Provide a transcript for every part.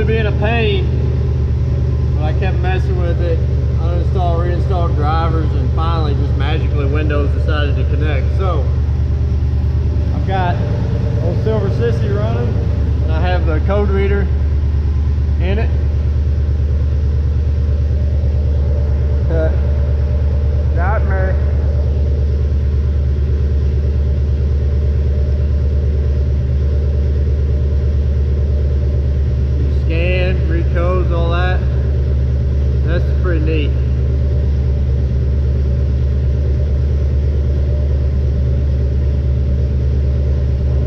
really being a pain, but I kept messing with it. Uninstalled, reinstalled drivers, and finally just magically Windows decided to connect. So I've got old Silver Sissy running, and I have the code reader in it. Got me. You scan, read codes, all that. That's pretty neat.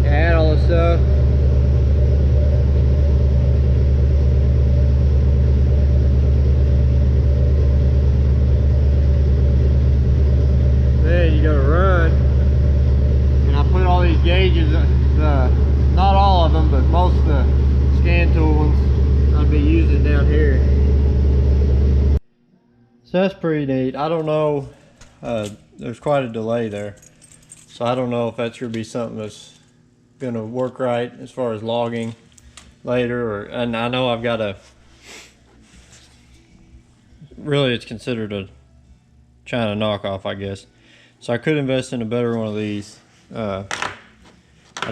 Add all the stuff. Then you go to run, and I put all these gauges, not all of them, but most of the Scantool ones I'll be using down here. So that's pretty neat. I don't know, there's quite a delay there, so I don't know if that's going to be something that's going to work right as far as logging later, and I know I've got a, really it's considered a China knockoff, I guess. So I could invest in a better one of these. I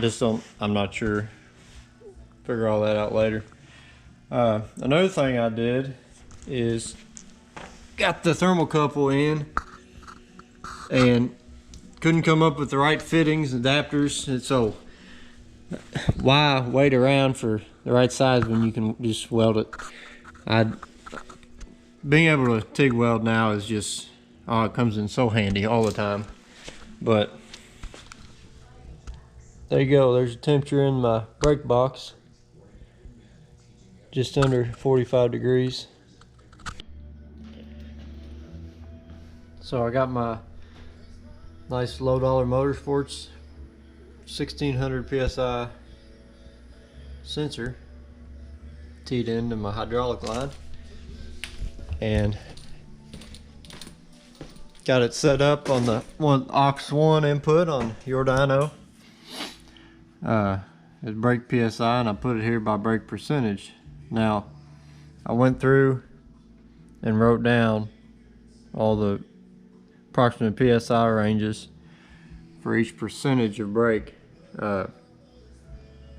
just don't, I'm not sure. Figure all that out later. Another thing I did is got the thermocouple in and couldn't come up with the right fittings, adapters, and so why wait around for the right size when you can just weld it? Being able to TIG weld now is just, oh, it comes in so handy all the time. But there you go, there's a temperature in my brake box, just under 45 degrees. So I got my nice low dollar Motorsports 1600 psi sensor teed into my hydraulic line, and got it set up on the aux1 input on YourDyno. It's brake PSI, and I put it here by brake percentage. Now, I went through and wrote down all the approximate PSI ranges for each percentage of brake. The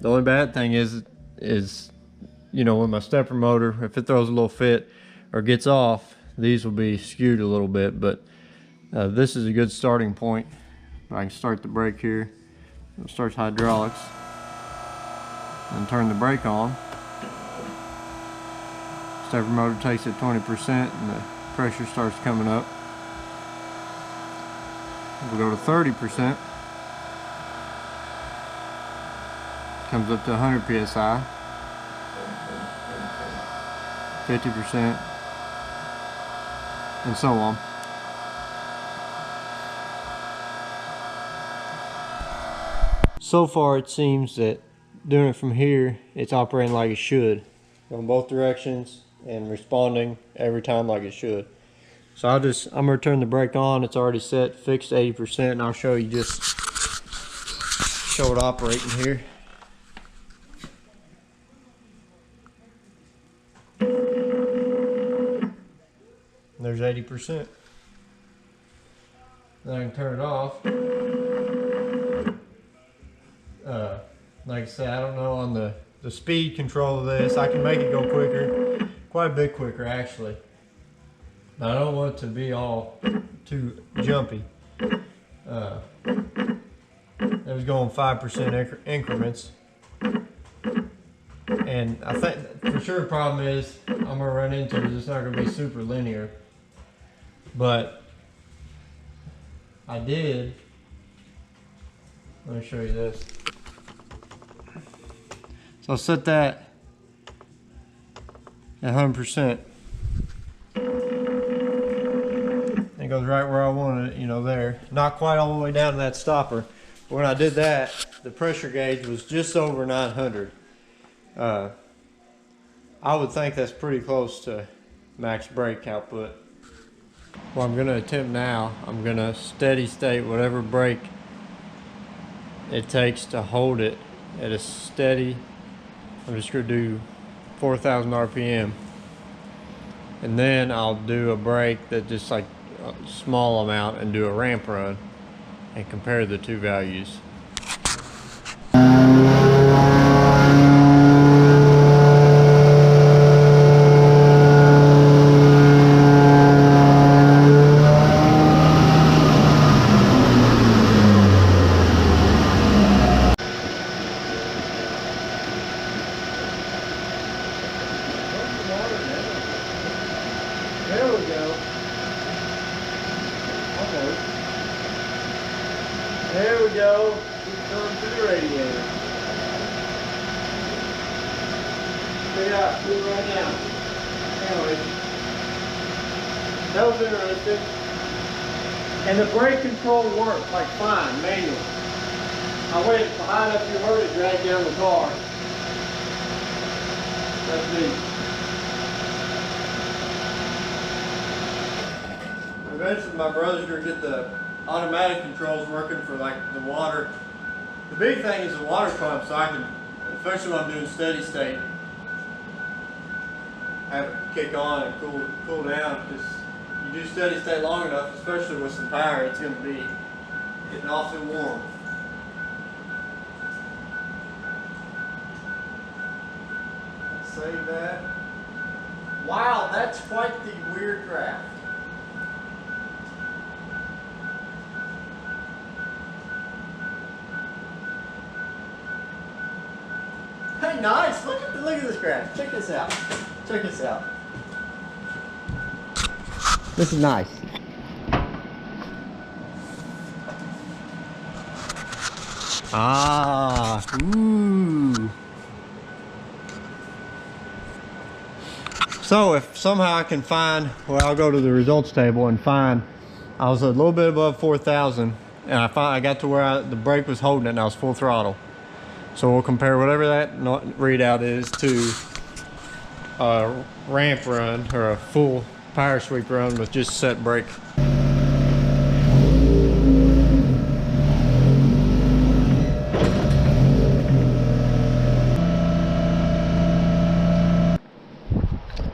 only bad thing is, you know, with my stepper motor, if it throws a little fit or gets off, these will be skewed a little bit, but this is a good starting point. I can start the brake here. It starts hydraulics and turn the brake on. Stepper motor takes it 20% and the pressure starts coming up. We'll go to 30%. Comes up to 100 psi. 50%, and so on. So far it seems that doing it from here, it's operating like it should, going both directions and responding every time like it should. So I'm gonna turn the brake on. It's already set, fixed 80%, and I'll show you, just show it operating here. There's 80%. Then I can turn it off. Like I said, I don't know on the speed control of this. I can make it go quicker, quite a bit quicker actually. Now, I don't want it to be all too jumpy. It was going 5% increments. And I think for sure the problem is I'm gonna run into is it's not gonna be super linear. But I did, let me show you this. So I'll set that at 100%. It goes right where I want it, you know, there. Not quite all the way down to that stopper. But when I did that, the pressure gauge was just over 900. I would think that's pretty close to max brake output. What I'm going to attempt now, I'm going to steady state whatever brake it takes to hold it at a steady, I'm just going to do 4,000 RPM. And then I'll do a brake that just like a small amount and do a ramp run and compare the two values. There we go. Okay. There we go. It's going to the radiator. Check it out. Do it right now. Anyway. That was interesting. And the brake control worked like fine, manual. I went high enough you heard it drag down the car. That's neat. Eventually my brother's gonna get the automatic controls working for like the water. The big thing is the water pump, so I can, especially when I'm doing steady state, have it kick on and cool down, because you do steady state long enough, especially with some power, it's gonna be getting awfully warm. Let's save that. Wow, that's quite the weird craft. Hey, nice! Look at this graph. Check this out. Check this out. This is nice. Ah, ooh. So if somehow I can find, well, I'll go to the results table and find, I was a little bit above 4,000, and I got to where the brake was holding it and I was full throttle. So we'll compare whatever that readout is to a ramp run or a full power sweep run with just set brake.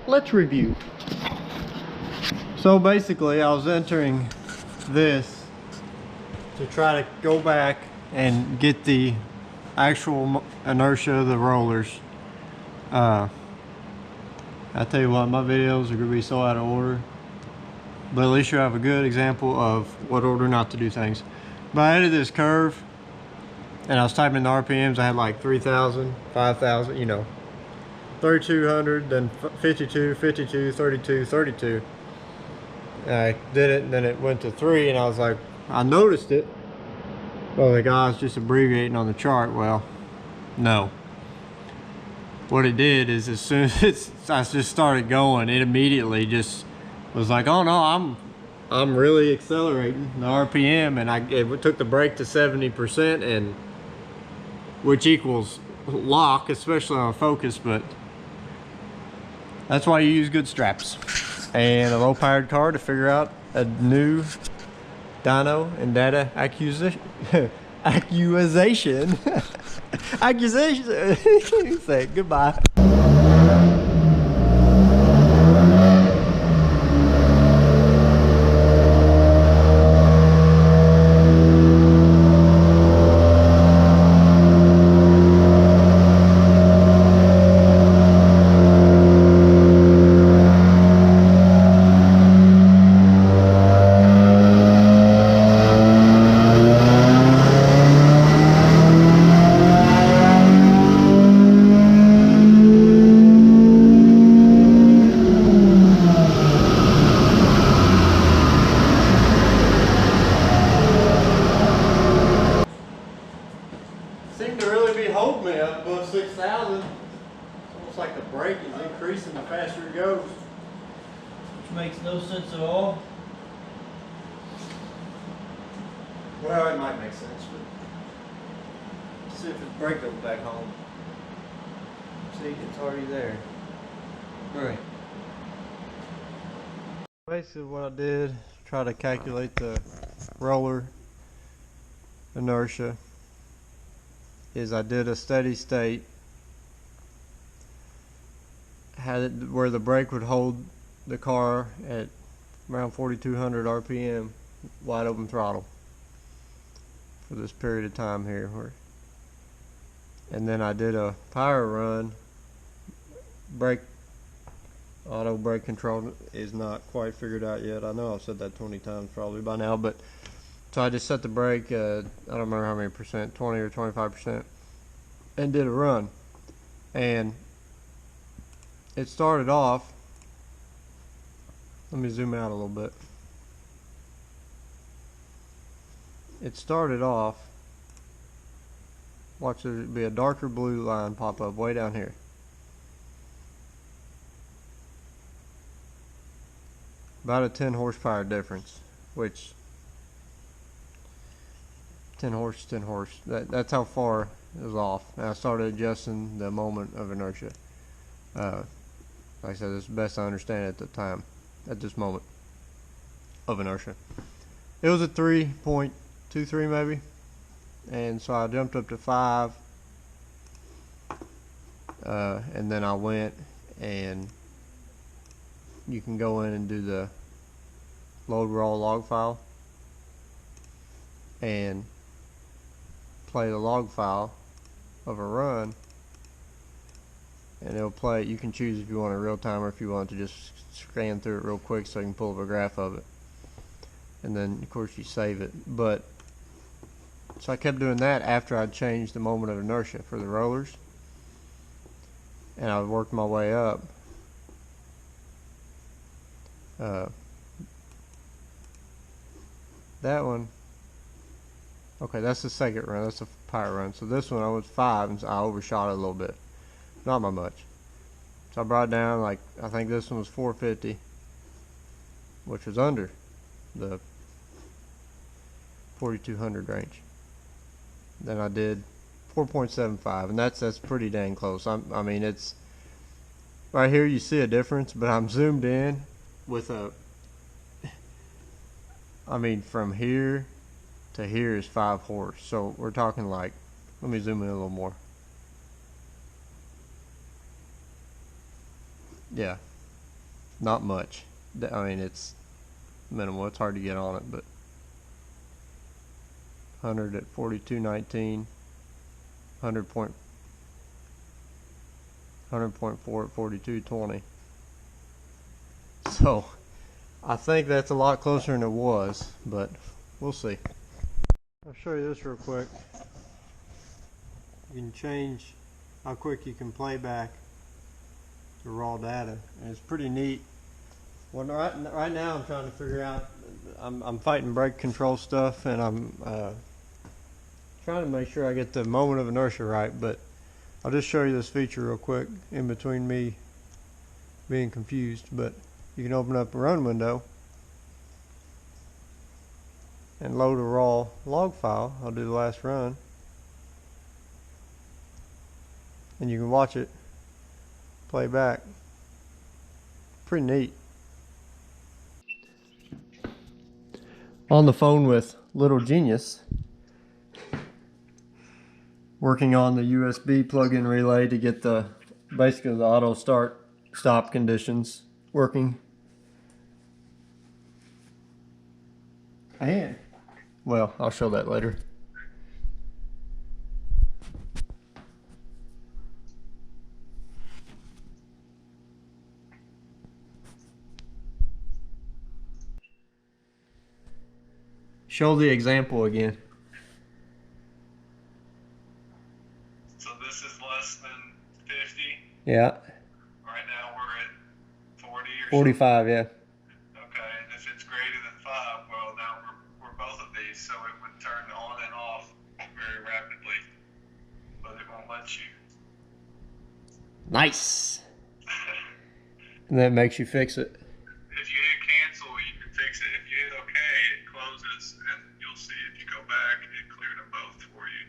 Let's review. So basically I was entering this to try to go back and get the actual inertia of the rollers. I tell you what, my videos are going to be so out of order, but at least you have a good example of what order not to do things. But I added this curve and I was typing in the RPMs. I had like 3,000, 5,000, you know, 3,200, then 52, 52, 32, 32. And I did it and then it went to 3 and I was like, I noticed it. Oh, the guy's just abbreviating on the chart. Well, no. What it did is as soon as I just started going, it immediately just was like, oh no, I'm really accelerating the RPM, and it took the brake to 70%, and which equals lock, especially on focus. But that's why you use good straps and a low-powered car to figure out a new dyno and data accusation. Accusation. Say goodbye. Seemed to really be holding me up above 6,000. It's almost like the brake is increasing the faster it goes. Which makes no sense at all. Well, it might make sense, but let's see if the brake goes back home. See, it's already there. Alright. Basically what I did, try to calculate the roller inertia, is I did a steady state had it where the brake would hold the car at around 4,200 RPM, wide open throttle for this period of time here. And then I did a power run. Auto brake control is not quite figured out yet. I know I've said that 20 times probably by now, but so I just set the brake, I don't remember how many percent, 20 or 25%, and did a run. And it started off, let me zoom out a little bit. It started off, watch there be a darker blue line pop up way down here. About a 10 horsepower difference, which 10 horse, that's how far it was off. And I started adjusting the moment of inertia. Like I said, it's the best I understand at the time, at this moment of inertia. It was a 3.23 maybe, and so I jumped up to 5, and then I went, and you can go in and do the load raw log file and play the log file of a run, and it'll play. You can choose if you want a real time or if you want to just scan through it real quick so you can pull up a graph of it, and then of course you save it. But so I kept doing that after I'd changed the moment of inertia for the rollers, and I worked my way up. That one, okay, that's the second run, that's a power run. So this one I was 5, and so I overshot it a little bit, not by much. So I brought it down, like, I think this one was 450, which was under the 4,200 range. Then I did 4.75, and that's pretty dang close. I mean, it's right here you see a difference, but I'm zoomed in with a, I mean, from here to here is 5 horse. So we're talking like, let me zoom in a little more. Yeah, not much. I mean, it's minimal. It's hard to get on it, but 100 at 42.19, 100.4 at 42.20. So I think that's a lot closer than it was, but we'll see. I'll show you this real quick. You can change how quick you can play back the raw data, and it's pretty neat. Well, right now I'm trying to figure out, I'm fighting brake control stuff, and I'm trying to make sure I get the moment of inertia right, but I'll just show you this feature real quick in between me being confused. But you can open up a run window and load a raw log file. I'll do the last run, and you can watch it play back. Pretty neat. On the phone with Little Genius, working on the USB plug-in relay to get the basically the auto start stop conditions working. And well, I'll show that later. Show the example again. So this is less than 50. Yeah. Right now we're at 40 or 45, yeah. Okay, and if it's greater than 5, well now we're both of these, so it would turn on and off very rapidly, but it won't let you. Nice. And that makes you fix it. If you hit cancel, you can fix it. If you hit OK, it closes, and you'll see if you go back, it cleared them both for you.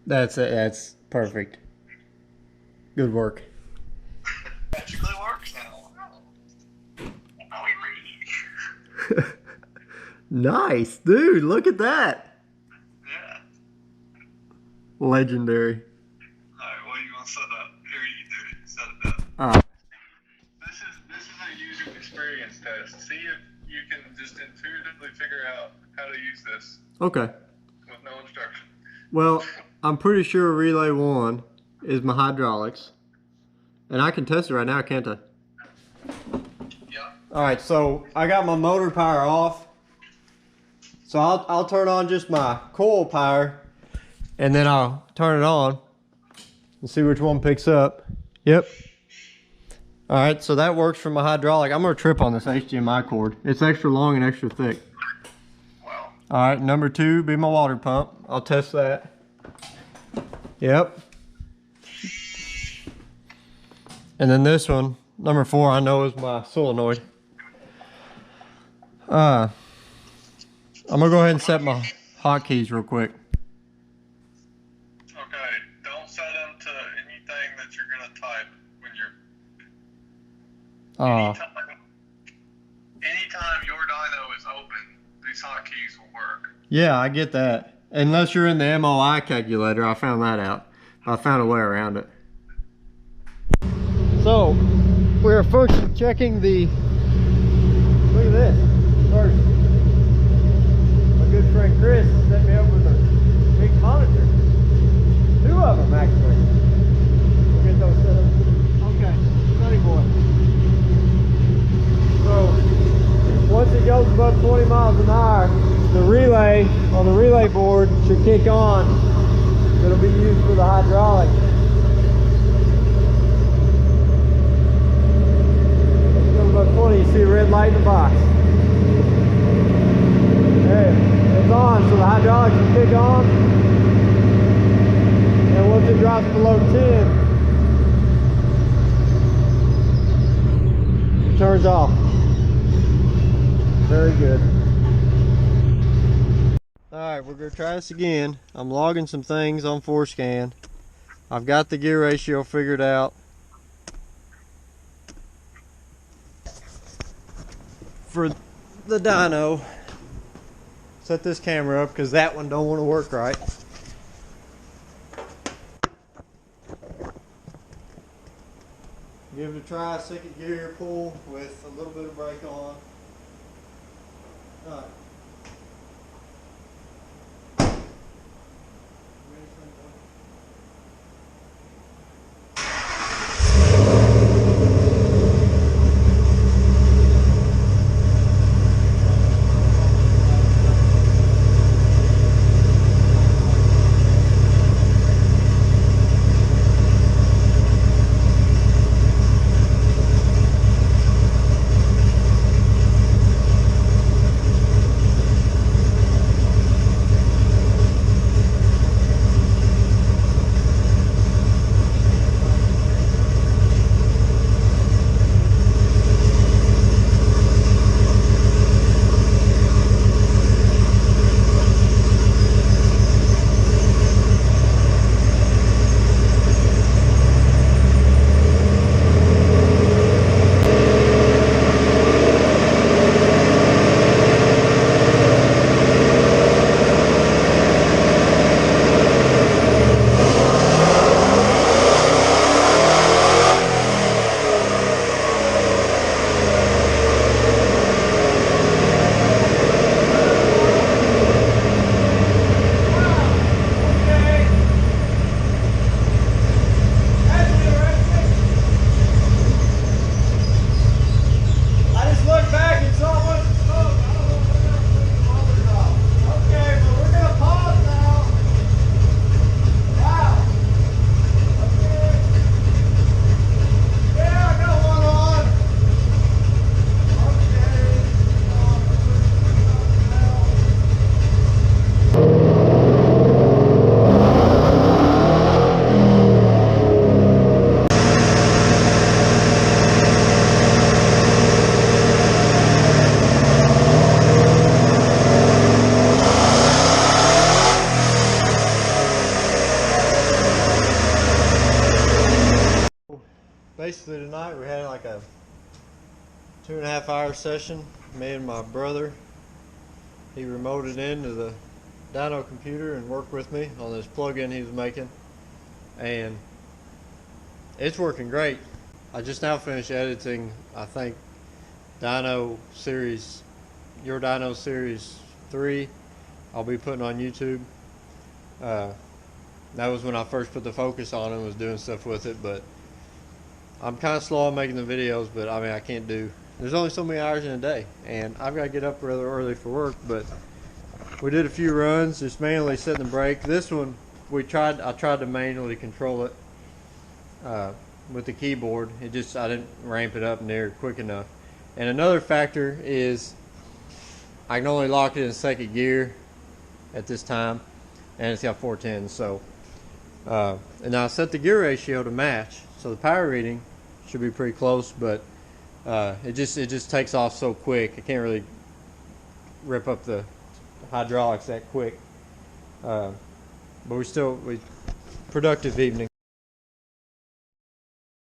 That's it. That's perfect. Good work. Magically works now. Nice, dude. Look at that. Yeah. Legendary. Alright, what are you going to set up? Here, you do it. Set it up. All right. test. See if you can just intuitively figure out how to use this Okay. with no instruction. Well, I'm pretty sure relay 1 is my hydraulics. And I can test it right now, can't I? Yeah. Alright, so I got my motor power off. So I'll turn on just my coil power and then I'll turn it on and see which one picks up. Yep. Alright, so that works for my hydraulic. I'm going to trip on this HDMI cord. It's extra long and extra thick. Wow. Alright, number 2 be my water pump. I'll test that. Yep. And then this one, number 4, I know is my solenoid. I'm gonna go ahead and set my hotkeys real quick. Okay, don't set them to anything that you're gonna type when you're. Anytime YourDyno is open, these hotkeys will work. Yeah, I get that. Unless you're in the MOI calculator, I found that out. I found a way around it. So, we're function checking the. Look at this. First, my good friend Chris set me up with a big monitor. 2 of them actually. We'll get those set up. Okay, sunny boy. So, once it goes above 20 miles an hour, the relay on the relay board should kick on. It'll be used for the hydraulic. Above 20, you see a red light in the box. There, it's on, so the hydraulics will kick on. And once it drops below 10, it turns off. Very good. Alright, we're going to try this again. I'm logging some things on 4Scan. I've got the gear ratio figured out. For the dyno, set this camera up because that one don't want to work right. Give it a try, second gear pull with a little bit of brake on. Alright. Basically tonight we had like a 2.5 hour session. Me and my brother, he remoted into the dyno computer and worked with me on this plug-in he was making, and it's working great. I just now finished editing, I think, Dyno series, YourDyno series 3 I'll be putting on YouTube. That was when I first put the focus on it and was doing stuff with it, but I'm kind of slow on making the videos, but I mean, I can't do, there's only so many hours in a day, and I've got to get up rather early for work. But we did a few runs, just manually setting the brake. This one, I tried to manually control it with the keyboard. I didn't ramp it up near quick enough. And another factor is I can only lock it in second gear at this time, and it's got 410s. So, and I set the gear ratio to match, so the power reading should be pretty close. But it just takes off so quick. I can't really rip up the hydraulics that quick. But productive evening.